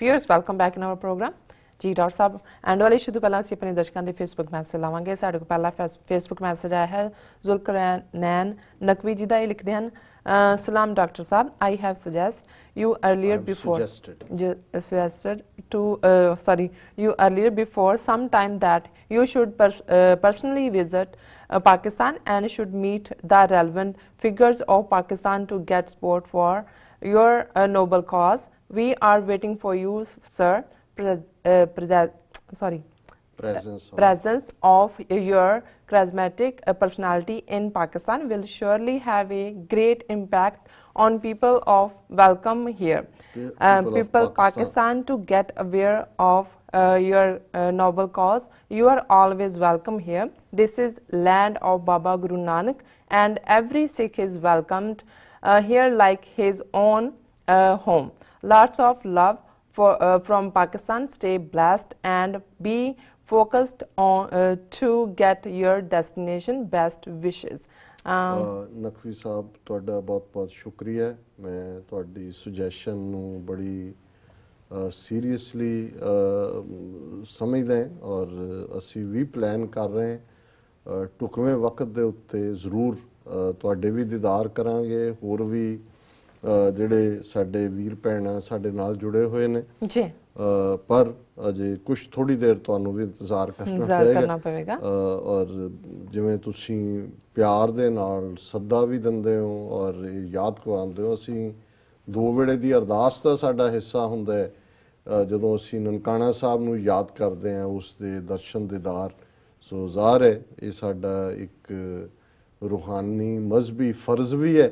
Viewers, welcome back in our program. जी doctor साहब and वाले इशू तो पहला ਅਸੀਂ ਆਪਣੇ ਦਰਸ਼ਕਾਂ ਦੇ ਫੇਸਬੁੱਕ ਮੈਸੇਜ ਲਾਵਾਂਗੇ। ਸਾਡੇ ਕੋਲ ਪਹਿਲਾ ਫੇਸਬੁੱਕ ਮੈਸੇਜ ਆਇਆ ਹੈ ਜ਼ੁਲਕਰਨੈਨ ਨਕਵੀ ਜੀ ਦਾ। ਇਹ ਲਿਖਦੇ ਹਨ ਸਲਾਮ doctor Sahib, I have suggested before some time that you should personally visit Pakistan and should meet the relevant figures of Pakistan to get support for your noble cause. We are waiting for you, sir. Presence of your charismatic personality in Pakistan will surely have a great impact on people of welcome here. People Pakistan to get aware of your noble cause. You are always welcome here. This is land of Baba Guru Nanak and every Sikh is welcomed here like his own home. Lots of love from Pakistan. Stay blessed and be focused on to get your destination. Best wishes. Naqvi साहब तुहाडा बहुत बहुत शुक्रिया। मैं तुहाडी suggestion नूं बड़ी seriously समझदा और असी भी प्लान कर रहे हैं। टुकवें वक्त दे उत्ते जरूर तुहाडे भी दीदार करांगे। होर भी ਜਿਹੜੇ ਸਾਡੇ ਵੀਰ ਭੈਣ ਸਾਡੇ ਨਾਲ ਜੁੜੇ ਹੋਏ ਨੇ ਜੀ, ਪਰ ਅਜੇ ਕੁਝ ਥੋੜੀ ਦੇਰ ਤੁਹਾਨੂੰ ਵੀ ਇੰਤਜ਼ਾਰ ਕਰਨਾ ਪਵੇਗਾ। ਔਰ ਜਿਵੇਂ ਤੁਸੀਂ ਪਿਆਰ ਦੇ ਨਾਲ ਸੱਦਾ ਵੀ ਦਿੰਦੇ ਹੋ ਔਰ ਯਾਦ ਕਰਵਾਉਂਦੇ ਹੋ, ਅਸੀਂ ਦੋ ਵੇਲੇ ਦੀ ਅਰਦਾਸ ਦਾ ਸਾਡਾ ਹਿੱਸਾ ਹੁੰਦਾ ਹੈ। ਜਦੋਂ ਅਸੀਂ ਨਨਕਾਣਾ ਸਾਹਿਬ ਨੂੰ ਯਾਦ ਕਰਦੇ ਹਾਂ ਉਸ ਦੇ ਦਰਸ਼ਨ ਦੀਦਾਰ, ਸੋ ਜ਼ਾਹਰ ਹੈ ਇਹ ਸਾਡਾ ਇੱਕ रूहानी मजहबी फर्ज भी है,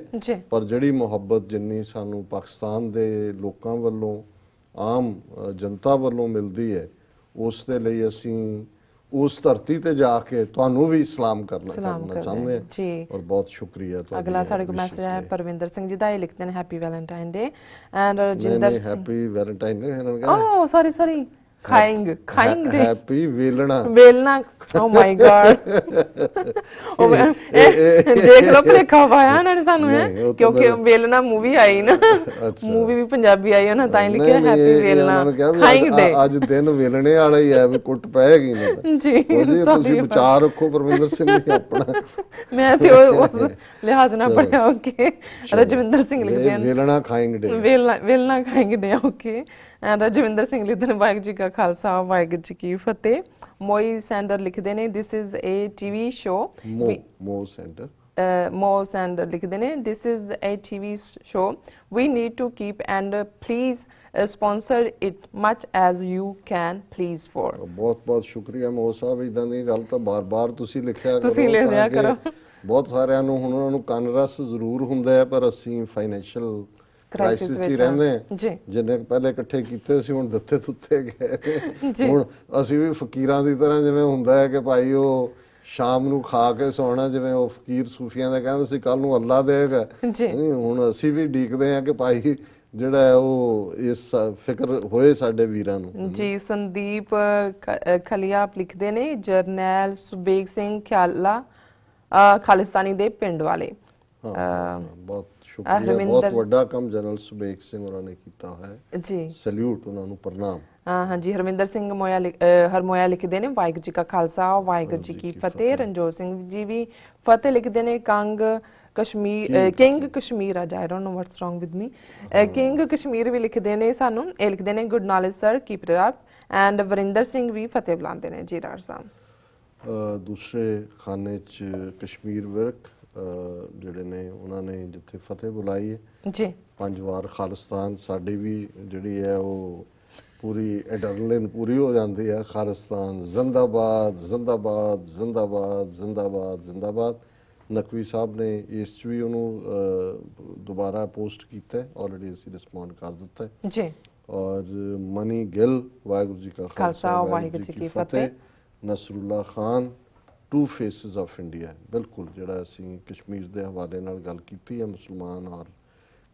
पर जिहड़ी मुहब्बत जिन्नी सानू पाकिस्तान दे लोकां वल्लों आम जनता वल्लों मिलदी है उस दे लई असीं उस धरती ते जाके तुहानू भी सलाम करना चाहते हैं और बहुत शुक्रिया। अगला साडे को मैसेज है परविंदर सिंह जी दा। ये लिखते हैं happy Valentine day and Rajinder Singh. Happy Valentine day. Oh sorry खाइंग डे। हैप्पी वेलना oh my god देख लो भलेखा पाया उन्होंने सानू है क्योंकि वेलना मूवी आई ना, मूवी भी पंजाबी आई है ना, ताई लिखा हैप्पी वेलना खाइंग डे। आज दिन वेलने वाला ही है, भी कुट पेगी ना जी। तुसी बचा रखो परविंदर सिंह जी अपना। मैं ते उस लिहाज ना पढ़िया। ओके रजविंदर सिंह लिखते हैं वेलना खाइंग डे, वेलना खाइंग डे। ओके रजविंदर सिंह लिखते हैं वाहिगुरू जी का खालसा वाहिगुरू जी की फतेह। मोई सैंडर लिखते हैं this is a TV show. मो सैंडर लिखते हैं this is a TV show we need to keep and please sponsor it much as you can please for. बहुत बहुत शुक्रिया मो साहब। इदां दी गल तां बार बार तुसी लिखिया करो, तुसी लिखिया करो। बहुत सारिਆਂ ਨੂੰ ਹੁਣ ਉਹਨਾਂ ਨੂੰ ਕੰਨ-ਰਸ ਜ਼ਰੂਰ ਹੁੰਦਾ ਹੈ, ਪਰ ਅਸੀਂ ਫਾਈਨੈਂਸ਼ੀਅਲ क्राइसिस च रहंदे हैं। जिन्ने पहले इकट्ठे कीते सी हुण ਦਿੱਤੇ तुत्ते गए। ਹੁਣ ਅਸੀਂ ਵੀ ਫਕੀਰਾਂ ਦੀ ਤਰ੍ਹਾਂ ਜਿਵੇਂ ਹੁੰਦਾ ਹੈ ਕਿ ਭਾਈ ਉਹ ਸ਼ਾਮ ਨੂੰ ਖਾ ਕੇ ਸੌਣਾ, ਜਿਵੇਂ ਉਹ ਫਕੀਰ ਸੂਫੀਆਂ ਦੇ ਕਹਿੰਦੇ ਸੀ ਕੱਲ ਨੂੰ ਅੱਲਾ ਦੇਗਾ। ਹੁਣ ਅਸੀਂ ਵੀ ਡੀਕਦੇ ਹਾਂ ਕਿ ਭਾਈ ਜਿਹੜਾ ਹੈ ਉਹ ਇਸ ਫਿਕਰ ਹੋਏ ਸਾਡੇ ਵੀਰਾਂ ਨੂੰ ਜੀ। ਸੰਦੀਪ ਖਲੀਆ ਲਿਖਦੇ ਨੇ ਜਰਨੈਲ ਸੁਬੇਗ ਸਿੰਘ ਖਾਲਿਸਤਾਨੀ ਦੇ ਪਿੰਡ ਵਾਲੇ। ਬਹੁਤ शुक्रिया, बहुत वड्डा काम जनरल सुबेग सिंह होरां ने कीता है जी, सैल्यूट उन्हां नूं प्रणाम। हाँ जी हरमिंदर सिंह हरमोया लिखते हैं वाहिगुरू जी का खालसा वाहिगुरू जी की फतेह। रंजोत सिंह जी भी फतेह लिखते हैं। किंग कश्मीर आज I don't know what's wrong with me king Kashmir भी लिखते हैं सानू। ये लिखते हैं good knowledge sir keep it up and Varinder Singh भी फतेह बुलाते हैं जी डॉक्टर साहब। दूसरे खाने च कश्मीर विरक ਜਿਹੜੇ ਨੇ ਉਹਨਾਂ ਨੇ ਜਿੱਥੇ ਫਤਿਹ ਬੁਲਾਈ ਹੈ ਜੀ, 5 ਵਾਰ ਖਾਲਿਸਤਾਨ ਸਾਡੀ ਵੀ ਜਿਹੜੀ ਹੈ ਉਹ ਪੂਰੀ ਐਡਰਨਲਿਨ ਪੂਰੀ ਹੋ ਜਾਂਦੀ ਹੈ। ਖਾਲਿਸਤਾਨ ਜ਼ਿੰਦਾਬਾਦ ਜ਼ਿੰਦਾਬਾਦ ਜ਼ਿੰਦਾਬਾਦ ਜ਼ਿੰਦਾਬਾਦ ਜ਼ਿੰਦਾਬਾਦ। ਨਕਵੀ ਸਾਹਿਬ ਨੇ ਇਸ 'ਚ ਵੀ ਉਹਨੂੰ ਦੁਬਾਰਾ ਪੋਸਟ ਕੀਤਾ, ਆਲਰੇਡੀ ਅਸੀਂ ਰਿਸਪੌਂਡ ਕਰ ਦਿੱਤਾ ਜੀ। ਔਰ ਮਨੀ ਗਿੱਲ ਵਾਹਿਗੁਰੂ ਜੀ ਕਾ ਖਾਲਸਾ ਵਾਹਿਗੁਰੂ ਜੀ ਕੀ ਫਤਿਹ। Nasrullah Khan two faces of India बिल्कुल जिहड़ा असीं कश्मीर के हवाले नाल गल कीती है, मुसलमान और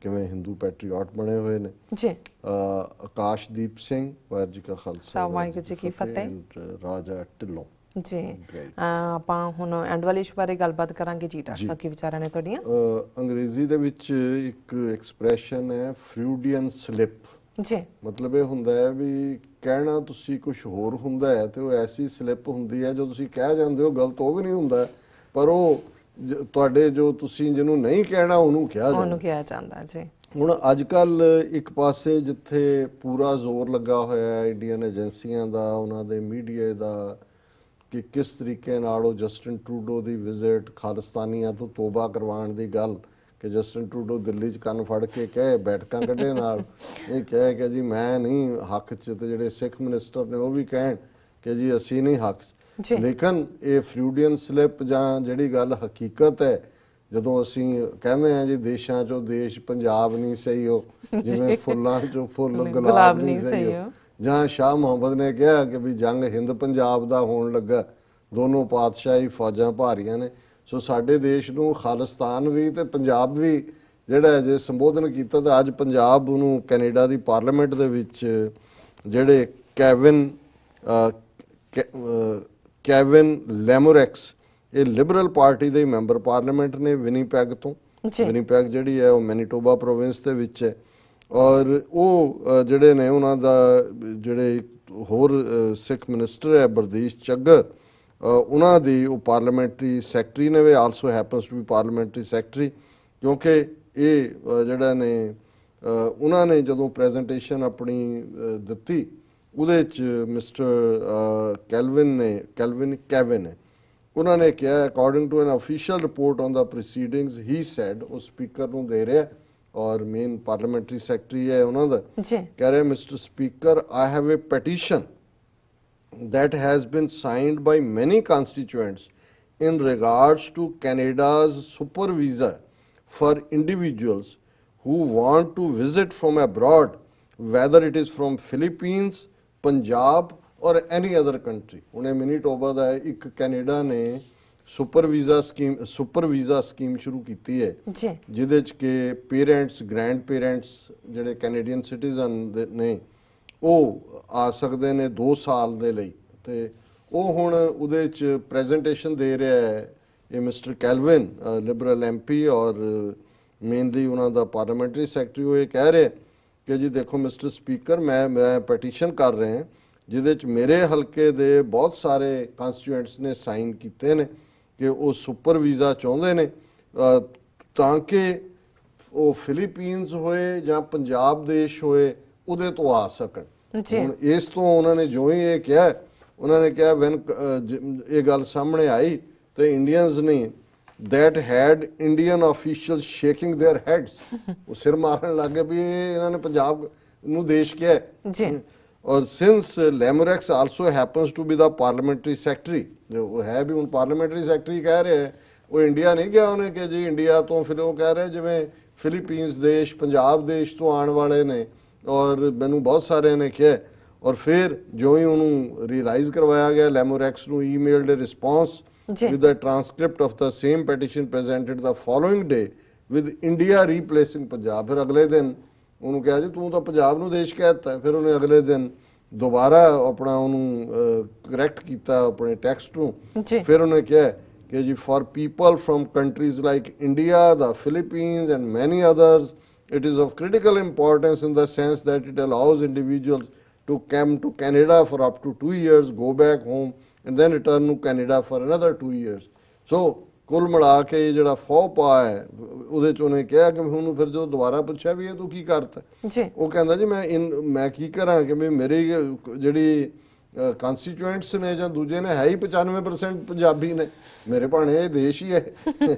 किवें हिंदू पैट्रियट बने हुए ने जी। आकाशदीप सिंह वाहिगुरू जी का खालसा वाहिगुरू जी की फतेह। राजा ढिल्लों जी ਆਪਾਂ ਹੁਣ ਐਂਡ ਵਾਲੇ ਇਸ਼ੂ ਬਾਰੇ ਗੱਲਬਾਤ ਕਰਾਂਗੇ ਜੀ। ਡਾਕਟਰ ਸਾਹਿਬ ਕੀ ਵਿਚਾਰਾਂ ਨੇ ਤੁਹਾਡੀਆਂ? ਅੰਗਰੇਜ਼ੀ ਦੇ ਵਿੱਚ ਇੱਕ ਐਕਸਪ੍ਰੈਸ਼ਨ ਹੈ फ्रूडियन स्लिप जी मतलब ये हुंदा है भी कहना तुसी कुछ होर हुंदा है ते वो ऐसी स्लिप हुंदी है जो तुसी कह जांदे हो गलत वो भी नहीं हुंदा पर वो ਤੁਹਾਡੇ ਜੋ ਤੁਸੀਂ ਜਿਹਨੂੰ ਨਹੀਂ ਕਹਿਣਾ ਉਹਨੂੰ ਕਿਹਾ ਜਾਂਦਾ ਜੀ। ਹੁਣ ਅੱਜ ਕੱਲ ਇੱਕ ਪਾਸੇ ਜਿੱਥੇ ਪੂਰਾ ਜ਼ੋਰ ਲੱਗਾ ਹੋਇਆ ਹੈ ਇੰਡੀਅਨ ਏਜੰਸੀਆਂ ਦਾ ਉਹਨਾਂ ਦੇ ਮੀਡੀਆ ਦਾ ਕਿ ਕਿਸ ਤਰੀਕੇ ਨਾਲ ਉਹ ਜਸਟਿਨ ਟਰੂਡੋ ਦੀ ਵਿਜ਼ਿਟ ਖਾਲਿਸਤਾਨੀਆਂ ਤੋਂ ਤੋਬਾ ਕਰਵਾਉਣ ਦੀ ਗੱਲ ਕਿ ਜਸਟਿਨ ਟਰੂਡੋ ਦਿੱਲੀ 'ਚ ਕੰਨ ਫੜ ਕੇ ਕਹੇ ਬੈਠਕਾਂ ਕੱਢੇ ਨਾਲ ਇਹ ਕਹੇ ਕਿ ਜੀ ਮੈਂ ਨਹੀਂ ਹੱਕ 'ਚ ਤੇ ਜਿਹੜੇ ਸਿੱਖ ਮਿਨਿਸਟਰ ਨੇ ਉਹ ਵੀ ਕਹਿਣ ਕਿ ਜੀ ਅਸੀਂ ਨਹੀਂ ਹੱਕ 'ਚ। ਲੇਕਿਨ ਇਹ ਫਰੂਡੀਅਨ ਸਲਿਪ ਜਾਂ ਜਿਹੜੀ ਗੱਲ ਹਕੀਕਤ ਹੈ ਜਦੋਂ ਅਸੀਂ ਕਹਿੰਦੇ ਹਾਂ ਜੀ ਦੇਸ਼ਾਂ 'ਚੋਂ ਦੇਸ਼ ਪੰਜਾਬ ਨਹੀਂ ਸਹੀ ਹੋ ਜਿਵੇਂ ਫੁੱਲਾਂ 'ਚੋਂ ਫੁੱਲ ਗੁਲਾਬ ਨਹੀਂ ਸਹੀ ਹੋ ਜਾਂ ਸ਼ਾਹ ਮੁਹੰਮਦ ਨੇ ਕਿਹਾ ਕਿ ਵੀ ਜੰਗ ਹਿੰਦ ਪੰਜਾਬ ਦਾ ਹੋਣ ਲੱਗਾ ਦੋਨੋਂ ਪਾਤਸ਼ਾਹੀ ਫੌਜਾਂ ਭਾਰੀਆਂ ਨੇ। ਸੋ ਸਾਡੇ ਦੇਸ਼ ਨੂੰ ਖਾਲਿਸਤਾਨ ਵੀ ਤੇ ਪੰਜਾਬ ਵੀ ਜਿਹੜਾ ਜੇ ਸੰਬੋਧਨ ਕੀਤਾ ਤਾਂ ਅੱਜ ਪੰਜਾਬ ਨੂੰ ਕੈਨੇਡਾ ਦੀ ਪਾਰਲੀਮੈਂਟ ਦੇ ਵਿੱਚ ਜਿਹੜੇ ਕੈਵਿਨ ਲੈਮੋਰੈਕਸ ਇਹ ਲਿਬਰਲ ਪਾਰਟੀ ਦੇ ਮੈਂਬਰ ਪਾਰਲੀਮੈਂਟ ਨੇ ਵਿਨੀਪੈਗ ਤੋਂ। ਵਿਨੀਪੈਗ ਜਿਹੜੀ ਹੈ ਉਹ ਮੈਨੀਟੋਬਾ ਪ੍ਰੋਵਿੰਸ ਦੇ ਵਿੱਚ ਹੈ ਔਰ ਉਹ ਜਿਹੜੇ ਨੇ ਉਹਨਾਂ ਦਾ ਜਿਹੜੇ ਹੋਰ ਸਿੱਖ ਮਿਨਿਸਟਰ ਹੈ ਬਰਦੀਸ਼ ਚੱਗਰ ਉਹਨਾਂ ਦੀ ਉਹ ਪਾਰਲੀਮੈਂਟਰੀ ਸੈਕਟਰੀ ਨੇ ਵੀ also happens to be parliamentary secretary ਕਿਉਂਕਿ ਇਹ ਜਿਹੜਾ ਨੇ ਉਹਨਾਂ ਨੇ ਜਦੋਂ ਪ੍ਰੈਜੈਂਟੇਸ਼ਨ ਆਪਣੀ ਦਿੱਤੀ ਉਹਦੇ 'ਚ ਮਿਸਟਰ ਕੈਵਿਨ ਹੈ ਉਹਨਾਂ ਨੇ ਕਿਹਾ according to an official report on the proceedings he said ਉਹ ਸਪੀਕਰ ਨੂੰ ਦੇ ਰਿਹਾ ਔਰ ਮੇਨ ਪਾਰਲੀਮੈਂਟਰੀ ਸੈਕਟਰੀ ਹੈ ਉਹਨਾਂ ਦਾ ਕਹਿ ਰਿਹਾ mister speaker I have a petition that has been signed by many constituents in regards to Canada's super visa for individuals who want to visit from abroad, whether it is from Philippines, Punjab or any other country. उन्हें Manitoba ਦਾ ਇੱਕ Canada ਨੇ super visa scheme ਸ਼ੁਰੂ ਕੀਤੀ ਹੈ ਜਿਹਦੇ ਚ ਕਿ parents grand parents ਜਿਹੜੇ ਕੈਨੇਡੀਅਨ ਸਿਟੀਜ਼ਨ ਨੇ ਉਹ ਆ ਸਕਦੇ ਨੇ 2 ਸਾਲ ਦੇ ਲਈ ਤੇ ਉਹ ਹੁਣ ਉਹਦੇ ਚ ਪ੍ਰੈਜੈਂਟੇਸ਼ਨ ਦੇ ਰਿਹਾ ਹੈ ਇਹ ਮਿਸਟਰ ਕੈਲਵਿਨ ਲਿਬਰਲ ਐਮਪੀ ਔਰ ਮੇਨਲੀ ਉਹਨਾਂ ਦਾ ਪਾਰਲੀਮੈਂਟਰੀ ਸੈਕਟਰੀ ਉਹ ਇਹ ਕਹਿ ਰਿਹਾ ਕਿ ਜੀ ਦੇਖੋ ਮਿਸਟਰ ਸਪੀਕਰ ਮੈਂ ਪੈਟੀਸ਼ਨ ਕਰ ਰਿਹਾ ਹਾਂ ਜਿਹਦੇ ਚ ਮੇਰੇ ਹਲਕੇ ਦੇ ਬਹੁਤ ਸਾਰੇ ਕੰਸਟੀਟੂਐਂਟਸ ਨੇ ਸਾਈਨ ਕੀਤੇ ਨੇ ਕਿ ਉਹ ਸੁਪਰ ਵੀਜ਼ਾ ਚਾਹੁੰਦੇ ਨੇ ਤਾਂ ਕਿ ਉਹ ਫਿਲੀਪੀਨਸ ਹੋਏ ਜਾਂ ਪੰਜਾਬ ਦੇਸ਼ ਹੋਏ ਉਹਦੇ ਤੋਂ ਆ ਸਕਣ। ਹੁਣ ਇਸ ਤੋਂ ਉਹਨਾਂ ਨੇ ਜੋ ਹੀ ਇਹ ਕਿਹਾ ਉਹਨਾਂ ਨੇ ਕਿਹਾ ਵੈਨ ਇਹ ਗੱਲ ਸਾਹਮਣੇ ਆਈ ਤੇ ਇੰਡੀਅਨਸ ਨੇ that had Indian officials shaking their heads ਉਹ ਸਿਰ ਮਾਰਨ ਲੱਗ ਗਏ ਵੀ ਇਹਨਾਂ ਨੇ ਪੰਜਾਬ ਨੂੰ ਦੇਸ਼ ਕਿਹਾ ਹੈ। ਔਰ since Lamorex also happens to be the parliamentary secretary ਉਹ ਹੈ ਵੀ ਹੁਣ ਪਾਰਲੀਮੈਂਟਰੀ ਸੈਕਟਰੀ ਕਹਿ ਰਿਹਾ ਹੈ ਉਹ ਇੰਡੀਆ ਨਹੀਂ ਗਿਆ ਉਹਨੇ ਕਿ ਜੀ ਇੰਡੀਆ ਤੋਂ ਫਿਰ ਉਹ ਕਹਿ ਰਿਹਾ ਜਿਵੇਂ ਫਿਲੀਪੀਨਸ ਦੇਸ਼ ਪੰਜਾਬ ਦੇਸ਼ ਤੋਂ ਆਉਣ ਵਾਲੇ ਨੇ ਔਰ ਮੈਨੂੰ ਬਹੁਤ ਸਾਰਿਆਂ ਨੇ ਕਿਹਾ ਔਰ ਫਿਰ ਜੋ ਹੀ ਉਹਨੂੰ ਰਿਅਲਾਈਜ਼ ਕਰਵਾਇਆ ਗਿਆ ਲੈਮੋਰੈਕਸ ਨੂੰ ਈਮੇਲਡ ਅ response with the transcript of the same petition presented the following day with India replacing Punjab ਫਿਰ ਅਗਲੇ ਦਿਨ ਉਹਨੂੰ ਕਿਹਾ ਜੀ ਤੂੰ ਤਾਂ ਪੰਜਾਬ ਨੂੰ ਦੇਸ਼ ਕਹਿ ਦਿੱਤਾ ਫਿਰ ਉਹਨੇ ਅਗਲੇ ਦਿਨ ਦੁਬਾਰਾ ਆਪਣਾ ਉਹਨੂੰ ਕਰੈਕਟ ਕੀਤਾ ਆਪਣੇ ਟੈਕਸਟ ਨੂੰ ਫਿਰ ਉਹਨੇ ਕਿਹਾ ਕਿ ਜੀ for people from countries like India, the Philippines and many others it is of critical importance in the sense that it allows individuals to come to Canada for up to 2 years, go back home and then return to Canada for another 2 years. So ਕੁੱਲ ਮਿਲਾ ਕੇ ਜਿਹੜਾ ਫੌਪਾ ਹੈ ਉਹਦੇ ਚ ਉਹਨੇ ਕਿਹਾ ਕਿ ਉਹਨੂੰ ਫਿਰ ਜਦੋਂ ਦੁਬਾਰਾ ਪੁੱਛਿਆ ਵੀ ਇਹ ਤੂੰ ਕੀ ਕਰਤਾ ਉਹ ਕਹਿੰਦਾ ਜੀ ਮੈਂ ਕੀ ਕਰਾਂ ਕਿ ਮੇਰੀ ਜਿਹੜੀ ਕੰਸਟੀਟੂਐਂਟਸ ਨੇ ਜਾਂ ਦੂਜੇ ਨੇ ਹੈ ਹੀ 95% ਪੰਜਾਬੀ ਨੇ ਮੇਰੇ ਭਾਣੇ ਇਹ ਦੇਸ਼ ਹੀ ਹੈ।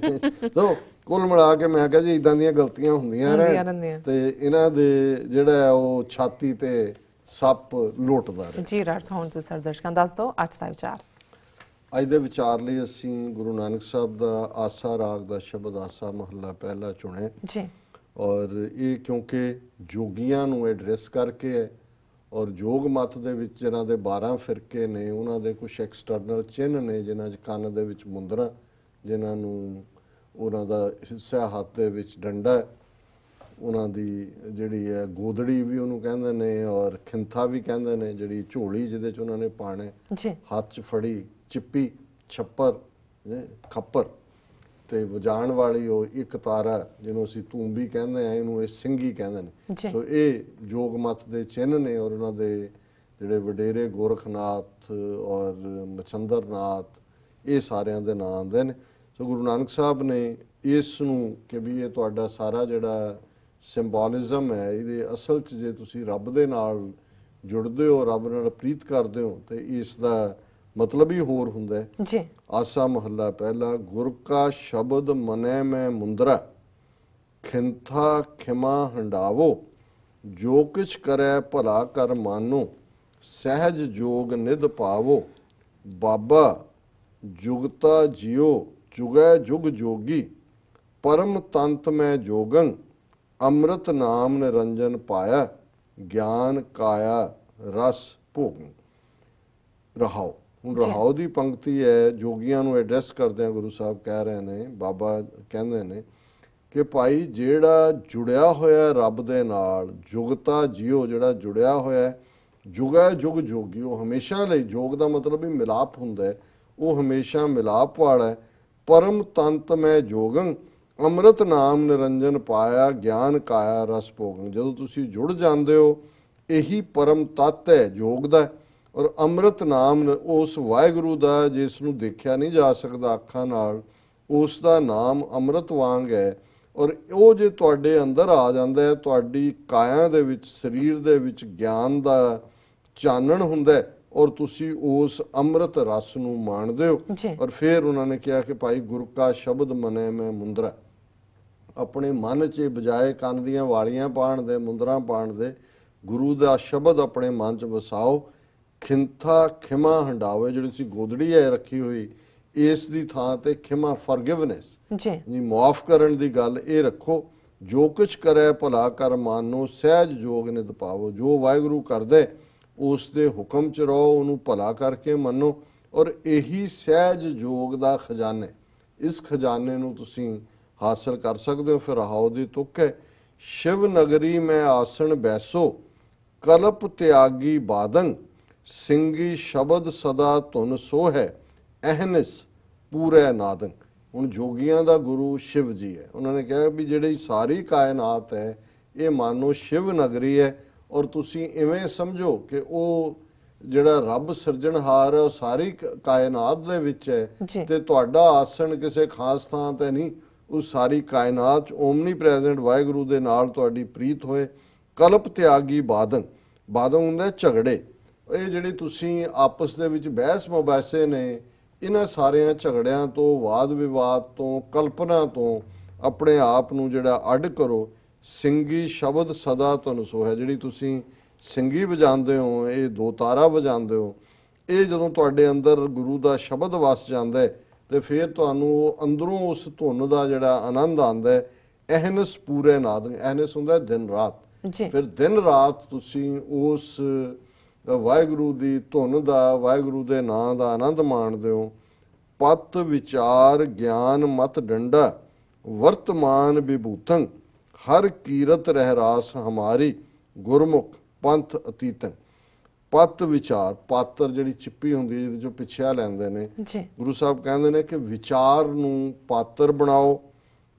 ਸੋ ਕੁੱਲ ਮਿਲਾ ਕੇ ਮੈਂ ਕਿਹਾ ਜੀ ਇਦਾਂ ਦੀਆਂ ਗਲਤੀਆਂ ਹੁੰਦੀਆਂ ਰਹਿਣ ਤੇ ਇਹਨਾਂ ਦੇ ਜਿਹੜਾ ਉਹ ਛਾਤੀ ਤੇ ਸੱਪ ਲੋਟਦਾ ਰਹੇ। ਜੀ ਰਾਜ ਹੁਣ ਤੁਸੀਂ ਸਰ ਦਰਸ਼ਕਾਂ ਦੱਸ ਦਿਓ ਅੱਜ ਦਾ ਵਿਚਾਰ। ਅੱਜ ਦੇ ਵਿਚਾਰ ਲਈ ਅਸੀਂ ਗੁਰੂ ਨਾਨਕ ਸਾਹਿਬ ਦਾ ਆਸਾ ਰਾਗ ਦਾ ਸ਼ਬਦ ਆਸਾ ਮਹੱਲਾ ਪਹਿਲਾ ਚੁਣਿਆ ਜੀ ਔਰ ਇਹ ਕਿਉਂਕਿ ਜੋਗੀਆਂ ਨੂੰ ਐਡਰੈਸ ਕਰਕੇ ਹੈ ਔਰ ਜੋਗ ਮਤ ਦੇ ਵਿੱਚ ਜਿਨ੍ਹਾਂ ਦੇ 12 ਫਿਰਕੇ ਨੇ ਉਹਨਾਂ ਦੇ ਕੁਝ ਐਕਸਟਰਨਲ ਚਿੰਨ੍ਹ ਨੇ ਜਿਨ੍ਹਾਂ 'ਚ ਕੰਨ ਦੇ ਵਿੱਚ ਮੁੰਦਰਾ ਜਿਨ੍ਹਾਂ ਨੂੰ ਉਹਨਾਂ ਦਾ ਹਿੱਸਾ ਹੱਥ ਦੇ ਵਿੱਚ ਡੰਡਾ ਉਹਨਾਂ ਦੀ ਜਿਹੜੀ ਹੈ ਗੋਦੜੀ ਵੀ ਉਹਨੂੰ ਕਹਿੰਦੇ ਨੇ ਔਰ ਖਿੰਥਾ ਵੀ ਕਹਿੰਦੇ ਨੇ ਜਿਹੜੀ ਝੋਲੀ ਜਿਹਦੇ 'ਚ ਉਹਨਾਂ ਨੇ ਪਾਣੇ ਹੱਥ 'ਚ ਫੜੀ ਚਿੱਪੀ ਛੱਪਰ ਖੱਪਰ ਤੇ ਵਜਾਣ ਵਾਲੀ ਉਹ ਇੱਕ ਤਾਰਾ ਜਿਹਨੂੰ ਅਸੀਂ ਤੂੰਬੀ ਕਹਿੰਦੇ ਆ, ਇਹਨੂੰ ਇਹ ਸਿੰਘੀ ਕਹਿੰਦੇ ਨੇ। ਸੋ ਇਹ ਜੋਗ ਮਤ ਦੇ ਚਿੰਨ੍ਹ ਨੇ, ਔਰ ਉਹਨਾਂ ਦੇ ਜਿਹੜੇ ਵਡੇਰੇ ਗੋਰਖਨਾਥ ਔਰ ਮਛੰਦਰਨਾਥ, ਇਹ ਸਾਰਿਆਂ ਦੇ ਨਾਂ ਆਉਂਦੇ ਨੇ। ਸੋ ਗੁਰੂ ਨਾਨਕ ਸਾਹਿਬ ਨੇ ਇਸ ਨੂੰ ਕਿ ਵੀ ਇਹ ਤੁਹਾਡਾ ਸਾਰਾ ਜਿਹੜਾ ਸਿੰਬੋਲਿਜ਼ਮ ਹੈ, ਇਹਦੇ ਅਸਲ 'ਚ ਜੇ ਤੁਸੀਂ ਰੱਬ ਦੇ ਨਾਲ ਜੁੜਦੇ ਹੋ, ਰੱਬ ਨਾਲ ਪ੍ਰੀਤ ਕਰਦੇ ਹੋ, ਤੇ ਇਸ ਦਾ ਮਤਲਬ ਹੀ ਹੋਰ ਹੁੰਦਾ ਹੈ ਜੀ। ਆਸਾ ਮਹੱਲਾ ਪਹਿਲਾ। ਗੁਰ ਕਾ ਸ਼ਬਦ ਮਨੈ ਮੈਂ ਮੁੰਦਰਾ, ਖਿੰਥਾ ਖਿਮਾ ਹੰਡਾਵੋ, ਜੋ ਕਿਛ ਕਰੈ ਭਲਾ ਕਰ ਮਾਨੋ, ਸਹਿਜ ਜੋਗ ਨਿਧ ਪਾਵੋ, ਬਾਬਾ ਜੁਗਤਾ ਜਿਉ ਜੁਗੈ ਜੁਗ ਜੋਗੀ, ਪਰਮ ਤੰਤ ਮੈਂ ਜੋਗੰ, ਅੰਮ੍ਰਿਤ ਨਾਮ ਨਿਰੰਜਨ ਪਾਇਆ, ਗਿਆਨ ਕਾਇਆ ਰਸ ਭੋਗੰ। ਰਹਾਓ। ਹੁਣ ਰਹਾਓ ਦੀ ਪੰਕਤੀ ਹੈ, ਜੋਗੀਆਂ ਨੂੰ ਐਡਰੈਸ ਕਰਦਿਆਂ ਗੁਰੂ ਸਾਹਿਬ ਕਹਿ ਰਹੇ ਨੇ, ਬਾਬਾ ਕਹਿੰਦੇ ਨੇ ਕਿ ਭਾਈ ਜਿਹੜਾ ਜੁੜਿਆ ਹੋਇਆ ਰੱਬ ਦੇ ਨਾਲ, ਜੁਗਤਾ ਜਿਉ, ਜਿਹੜਾ ਜੁੜਿਆ ਹੋਇਆ ਜੁਗੈ ਜੁਗ ਜੋਗੀ, ਉਹ ਹਮੇਸ਼ਾ ਲਈ, ਜੋਗ ਦਾ ਮਤਲਬ ਹੀ ਮਿਲਾਪ ਹੁੰਦਾ ਹੈ, ਉਹ ਹਮੇਸ਼ਾ ਮਿਲਾਪ ਵਾਲਾ ਹੈ। ਪਰਮ ਤੰਤ ਮੈਂ ਜੋਗੰ, ਅੰਮ੍ਰਿਤ ਨਾਮ ਨਿਰੰਜਨ ਪਾਇਆ, ਗਿਆਨ ਕਾਇਆ ਰਸ ਭੋਗੰ। ਜਦੋਂ ਤੁਸੀਂ ਜੁੜ ਜਾਂਦੇ ਹੋ, ਇਹੀ ਪਰਮ ਤੱਤ ਹੈ ਜੋਗ ਦਾ, ਔਰ ਅੰਮ੍ਰਿਤ ਨਾਮ ਉਸ ਵਾਹਿਗੁਰੂ ਦਾ ਜਿਸ ਨੂੰ ਦੇਖਿਆ ਨਹੀਂ ਜਾ ਸਕਦਾ ਅੱਖਾਂ ਨਾਲ, ਉਸ ਦਾ ਨਾਮ ਅੰਮ੍ਰਿਤ ਵਾਂਗ ਹੈ। ਔਰ ਉਹ ਜੇ ਤੁਹਾਡੇ ਅੰਦਰ ਆ ਜਾਂਦਾ ਹੈ, ਤੁਹਾਡੀ ਕਾਇਆ ਦੇ ਵਿੱਚ, ਸਰੀਰ ਦੇ ਵਿੱਚ ਗਿਆਨ ਦਾ ਚਾਨਣ ਹੁੰਦਾ, ਔਰ ਤੁਸੀਂ ਉਸ ਅੰਮ੍ਰਿਤ ਰਸ ਨੂੰ ਮਾਣਦੇ ਹੋ। ਔਰ ਫਿਰ ਉਹਨਾਂ ਨੇ ਕਿਹਾ ਕਿ ਭਾਈ ਗੁਰ ਕਾ ਸ਼ਬਦ ਮਨੈ ਮੈਂ ਮੁੰਦਰਾ, ਆਪਣੇ ਮਨ 'ਚ ਬਜਾਏ ਕੰਨ ਦੀਆਂ ਵਾਲੀਆਂ ਪਾਉਣ ਦੇ, ਮੁੰਦਰਾਂ ਪਾਉਣ ਦੇ, ਗੁਰੂ ਦਾ ਸ਼ਬਦ ਆਪਣੇ ਮਨ 'ਚ ਵਸਾਓ। ਖਿੰਥਾ ਖਿਮਾ ਹੰਡਾਵੇ, ਜਿਹੜੀ ਤੁਸੀਂ ਗੋਦੜੀ ਹੈ ਰੱਖੀ ਹੋਈ, ਇਸ ਦੀ ਥਾਂ ਤੇ ਖਿਮਾ, ਫॉरगिवनेस ਜੀ, ਮਾਫ ਕਰਨ ਦੀ ਗੱਲ, ਇਹ ਰੱਖੋ। ਜੋ ਕੁਛ ਕਰੇ ਭਲਾ ਕਰ ਮਾਨੋ, ਸਹਿਜ ਜੋਗ ਨਿਧ ਪਾਵੋ। ਜੋ ਵਾਹਿਗੁਰੂ ਕਰਦੇ ਉਸ ਦੇ ਹੁਕਮ 'ਚ ਰਹੋ, ਉਹਨੂੰ ਭਲਾ ਕਰਕੇ ਮੰਨੋ, ਔਰ ਇਹੀ ਸਹਿਜ ਜੋਗ ਦਾ ਖਜ਼ਾਨਾ, ਇਸ ਖਜ਼ਾਨੇ ਨੂੰ ਤੁਸੀਂ ਹਾਸਲ ਕਰ ਸਕਦੇ ਹੋ। ਫਿਰ ਰਹਾਓ ਦੀ ਤੁਕ ਹੈ। ਸ਼ਿਵ ਨਗਰੀ ਮੈਂ ਆਸਣ ਬੈਸੋ, ਕਲਪ ਤਿਆਗੀ ਬਾਦੰ, ਸਿੰਘੀ ਸ਼ਬਦ ਸਦਾ ਧੁਨ ਸੋ ਹੈ, ਅਹਨਿਸ ਪੂਰੇ ਨਾਦੰ। ਹੁਣ ਜੋਗੀਆਂ ਦਾ ਗੁਰੂ ਸ਼ਿਵ ਜੀ ਹੈ। ਉਹਨਾਂ ਨੇ ਕਿਹਾ ਵੀ ਜਿਹੜੀ ਸਾਰੀ ਕਾਇਨਾਤ ਹੈ, ਇਹ ਮਾਨੋ ਸ਼ਿਵ ਨਗਰੀ ਹੈ, ਔਰ ਤੁਸੀਂ ਇਵੇਂ ਸਮਝੋ ਕਿ ਉਹ ਜਿਹੜਾ ਰੱਬ ਸਿਰਜਣਹਾਰ ਹੈ, ਉਹ ਸਾਰੀ ਕਾਇਨਾਤ ਦੇ ਵਿੱਚ ਹੈ, ਤੇ ਤੁਹਾਡਾ ਆਸਣ ਕਿਸੇ ਖਾਸ ਥਾਂ ਤੇ ਨਹੀਂ, ਉਹ ਸਾਰੀ ਕਾਇਨਾਤ 'ਚ ਓਮਨੀ ਪ੍ਰੈਜ਼ੈਂਟ ਵਾਹਿਗੁਰੂ ਦੇ ਨਾਲ ਤੁਹਾਡੀ ਪ੍ਰੀਤ ਹੋਏ। ਕਲਪ ਤਿਆਗੀ ਬਾਦੰ, ਬਾਦੰ ਹੁੰਦਾ ਝਗੜੇ, ਇਹ ਜਿਹੜੇ ਤੁਸੀਂ ਆਪਸ ਦੇ ਵਿੱਚ ਬਹਿਸ ਮੁਬਾਸੇ ਨੇ, ਇਹਨਾਂ ਸਾਰਿਆਂ ਝਗੜਿਆਂ ਤੋਂ, ਵਾਦ ਵਿਵਾਦ ਤੋਂ, ਕਲਪਨਾ ਤੋਂ ਆਪਣੇ ਆਪ ਨੂੰ ਜਿਹੜਾ ਅੱਡ ਕਰੋ। ਸਿੰਘੀ ਸ਼ਬਦ ਸਦਾ ਤੁਹਾਨੂੰ ਸੋ ਹੈ, ਜਿਹੜੀ ਤੁਸੀਂ ਸਿੰਘੀ ਵਜਾਉਂਦੇ ਹੋ, ਇਹ ਦੋ ਤਾਰਾ ਵਜਾਉਂਦੇ ਹੋ, ਇਹ ਜਦੋਂ ਤੁਹਾਡੇ ਅੰਦਰ ਗੁਰੂ ਦਾ ਸ਼ਬਦ ਵਸ ਜਾਂਦਾ ਹੈ, ਤੇ ਫਿਰ ਤੁਹਾਨੂੰ ਅੰਦਰੋਂ ਉਸ ਧੁਨ ਦਾ ਜਿਹੜਾ ਆਨੰਦ ਆਉਂਦਾ ਹੈ। ਅਹਨਸ ਪੂਰੇ ਨਾਦ, ਅਹਨਸ ਹੁੰਦਾ ਦਿਨ ਰਾਤ, ਫਿਰ ਦਿਨ ਰਾਤ ਤੁਸੀਂ ਉਸ ਵਾਹਿਗੁਰੂ ਦੀ ਧੁਨ ਦਾ, ਵਾਹਿਗੁਰੂ ਦੇ ਨਾਂ ਦਾ ਆਨੰਦ ਮਾਣਦੇ ਹੋ। ਪਤ ਵਿਚਾਰ ਗਿਆਨ ਮਤ ਡੰਡਾ, ਵਰਤਮਾਨ ਵਿਭੂਤੰ, ਹਰ ਕੀਰਤ ਰਹਿ ਰਾਸ ਹਮਾਰੀ, ਗੁਰਮੁਖ ਪੰਥ ਅਤੀਤੰ। ਪਤ ਵਿਚਾਰ, ਪਾਤਰ ਜਿਹੜੀ ਚਿੱਪੀ ਹੁੰਦੀ ਹੈ ਜਿਹਦੇ ਚੋਂ ਪਿੱਛਿਆ ਲੈਂਦੇ ਨੇ, ਗੁਰੂ ਸਾਹਿਬ ਕਹਿੰਦੇ ਨੇ ਕਿ ਵਿਚਾਰ ਨੂੰ ਪਾਤਰ ਬਣਾਓ।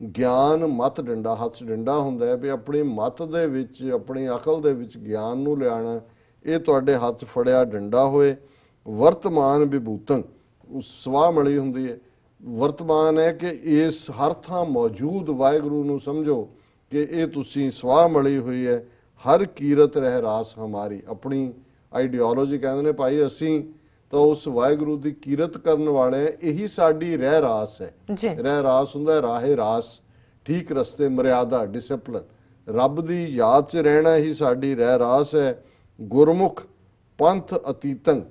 ਗਿਆਨ ਮਤ ਡੰਡਾ, ਹੱਥ 'ਚ ਡੰਡਾ ਹੁੰਦਾ ਹੈ ਵੀ ਆਪਣੀ ਮਤ ਦੇ ਵਿੱਚ, ਆਪਣੀ ਅਕਲ ਦੇ ਵਿੱਚ ਗਿਆਨ ਨੂੰ ਲਿਆਉਣਾ, ਇਹ ਤੁਹਾਡੇ ਹੱਥ ਫੜਿਆ ਡੰਡਾ ਹੋਏ। ਵਰਤਮਾਨ ਵਿਭੂਤੰ, ਸਵਾਹ ਮਲੀ ਹੁੰਦੀ ਹੈ, ਵਰਤਮਾਨ ਹੈ ਕਿ ਇਸ ਹਰ ਥਾਂ ਮੌਜੂਦ ਵਾਹਿਗੁਰੂ ਨੂੰ ਸਮਝੋ ਕਿ ਇਹ ਤੁਸੀਂ ਸਵਾਹ ਮਲੀ ਹੋਈ ਹੈ। ਹਰ ਕੀਰਤ ਰਹਿ ਰਾਸ ਹਮਾਰੀ, ਆਪਣੀ ਆਈਡੀਓਲੋਜੀ ਕਹਿੰਦੇ ਨੇ ਭਾਈ ਅਸੀਂ ਤਾਂ ਉਸ ਵਾਹਿਗੁਰੂ ਦੀ ਕੀਰਤ ਕਰਨ ਵਾਲੇ, ਇਹੀ ਸਾਡੀ ਰਹਿ ਰਾਸ ਹੈ। ਰਹਿ ਰਾਸ ਹੁੰਦਾ ਰਾਹੇ ਰਾਸ, ਠੀਕ ਰਸਤੇ, ਮਰਿਆਦਾ, ਡਿਸਪਲਿਨ, ਰੱਬ ਦੀ ਯਾਦ 'ਚ ਰਹਿਣਾ ਹੀ ਸਾਡੀ ਰਹਿ ਰਾਸ ਹੈ। ਗੁਰਮੁਖ ਪੰਥ ਅਤੀਤੰ,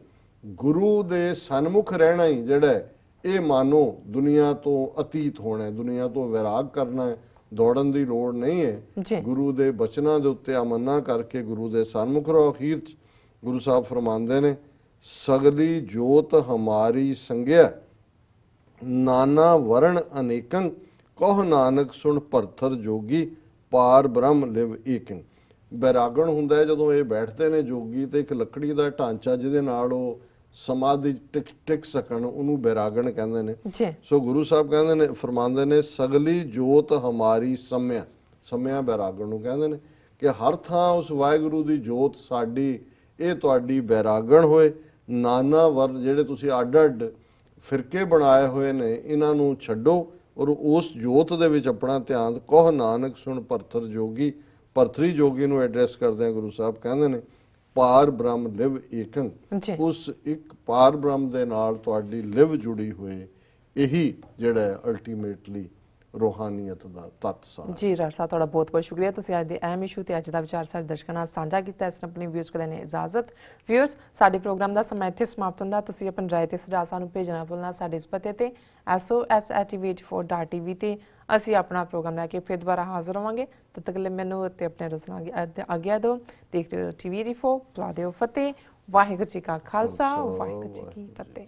ਗੁਰੂ ਦੇ ਸਨਮੁਖ ਰਹਿਣਾ ਹੀ ਜਿਹੜਾ ਇਹ ਮਾਨੋ ਦੁਨੀਆ ਤੋਂ ਅਤੀਤ ਹੋਣਾ, ਦੁਨੀਆ ਤੋਂ ਵਿਰਾਗ ਕਰਨਾ ਹੈ, ਦੌੜਨ ਦੀ ਲੋੜ ਨਹੀਂ ਹੈ। ਗੁਰੂ ਦੇ ਬਚਨਾਂ ਦੇ ਉੱਤੇ ਅਮੰਨਾ ਕਰਕੇ ਗੁਰੂ ਦੇ ਸਨਮੁਖ ਰਹੋ। ਅਖੀਰ 'ਚ ਗੁਰੂ ਸਾਹਿਬ ਫਰਮਾਉਂਦੇ ਨੇ, ਸਗਲੀ ਜੋਤ ਹਮਾਰੀ ਸੰਗਿਆ, ਨਾਨਾ ਵਰਣ ਅਨੇਕੰ, ਕਹੁ ਨਾਨਕ ਸੁਣ ਭਰਥਰ ਜੋਗੀ, ਪਾਰ ਬ੍ਰਹਮ ਲਿਵ ਏਕੰ। ਬੈਰਾਗਣ ਹੁੰਦਾ ਹੈ ਜਦੋਂ ਇਹ ਬੈਠਦੇ ਨੇ ਜੋਗੀ, ਤੇ ਇੱਕ ਲੱਕੜੀ ਦਾ ਢਾਂਚਾ ਜਿਹਦੇ ਨਾਲ ਉਹ ਸਮਾਧੀ ਟਿਕ ਸਕਣ ਉਹਨੂੰ ਬੈਰਾਗਣ ਕਹਿੰਦੇ ਨੇ ਜੀ। ਸੋ ਗੁਰੂ ਸਾਹਿਬ ਕਹਿੰਦੇ ਨੇ, ਫਰਮਾਉਂਦੇ ਨੇ, ਸਗਲੀ ਜੋਤ ਹਮਾਰੀ ਸਮਿਆ, ਸਮਿਆ ਬੈਰਾਗਣ ਨੂੰ ਕਹਿੰਦੇ ਨੇ ਕਿ ਹਰ ਥਾਂ ਉਸ ਵਾਹਿਗੁਰੂ ਦੀ ਜੋਤ ਸਾਡੀ, ਇਹ ਤੁਹਾਡੀ ਬੈਰਾਗਣ ਹੋਏ। ਨਾਨਾ ਵਰਨ ਜਿਹੜੇ ਤੁਸੀਂ ਅੱਡ ਅੱਡ ਫਿਰਕੇ ਬਣਾਏ ਹੋਏ ਨੇ ਇਹਨਾਂ ਨੂੰ ਛੱਡੋ ਔਰ ਉਸ ਜੋਤ ਦੇ ਵਿੱਚ ਆਪਣਾ ਧਿਆਨ, ਕਹ ਨਾਨਕ ਸੁਣ ਭਰਤਰ ਜੋਗੀ। ਭਰਤਰੀ ਜੋਗੀ ਨੂੰ ਐਡਰੈਸ ਕਰਦੇ ਆ ਗੁਰੂ ਸਾਹਿਬ ਕਹਿੰਦੇ ਨੇ ਪਾਰ ਬ੍ਰਹਮ ਲਿਵ ਏਕੰ, ਉਸ ਇੱਕ ਪਾਰ ਬ੍ਰਹਮ ਦੇ ਨਾਲ ਤੁਹਾਡੀ ਲਿਵ ਜੁੜੀ ਹੋਏ, ਇਹੀ ਜਿਹੜਾ ਅਲਟੀਮੇਟਲੀ ਰੂਹਾਨੀਅਤ ਦਾ ਤੱਤ ਸਾਰ। ਜੀ ਡਾਕਟਰ ਸਾਹਿਬ, ਤੁਹਾਡਾ ਬਹੁਤ ਬਹੁਤ ਸ਼ੁਕਰੀਆ, ਤੁਸੀਂ ਅੱਜ ਦੇ ਅਹਿਮ ਇਸ਼ੂ ਤੇ ਅੱਜ ਦਾ ਵਿਚਾਰ ਸਾਡੇ ਦਰਸ਼ਕਾਂ ਨਾਲ ਸਾਂਝਾ ਕੀਤਾ। ਇਸ ਆਪਣੀ ਵਿਊਜ਼ ਕੋਲ ਲੈਣੇ ਇਜਾਜ਼ਤ। ਵਿਊਅਰਸ, ਸਾਡੇ ਪ੍ਰੋਗਰਾਮ ਦਾ ਸਮਾਂ ਇੱਥੇ ਸਮਾਪਤ ਹੁੰਦਾ। ਤੁਸੀਂ ਆਪਣੀ ਰਾਏ ਤੇ ਸੁਝਾਅ ਸਾਨੂੰ ਭੇਜਣਾ ਭੁੱਲਣਾ ਸਾਡੇ ਇਸ ਪਤੇ ਤੇ SOS@tv84.tv ਤੇ ਅਸੀਂ ਆਪਣਾ ਪ੍ਰੋਗਰਾਮ ਲੈ ਕੇ ਫਿਰ ਦੁਬਾਰਾ ਹਾਜ਼ਰ ਹੋਵਾਂਗੇ। ਤਦ ਤੱਕ ਲਈ ਮੈਨੂੰ ਅਤੇ ਆਪਣੇ ਰਸਨਾ ਆਗਿਆ ਦਿਓ। ਦੇਖਦੇ ਰਹੋ TV84, ਬੁਲਾ ਦਿਓ ਫਤਿਹ। ਵਾਹਿਗੁਰੂ ਜੀ ਕਾ ਖਾਲਸਾ, ਵਾਹਿਗੁਰੂ ਜੀ ਕੀ ਫਤਿਹ।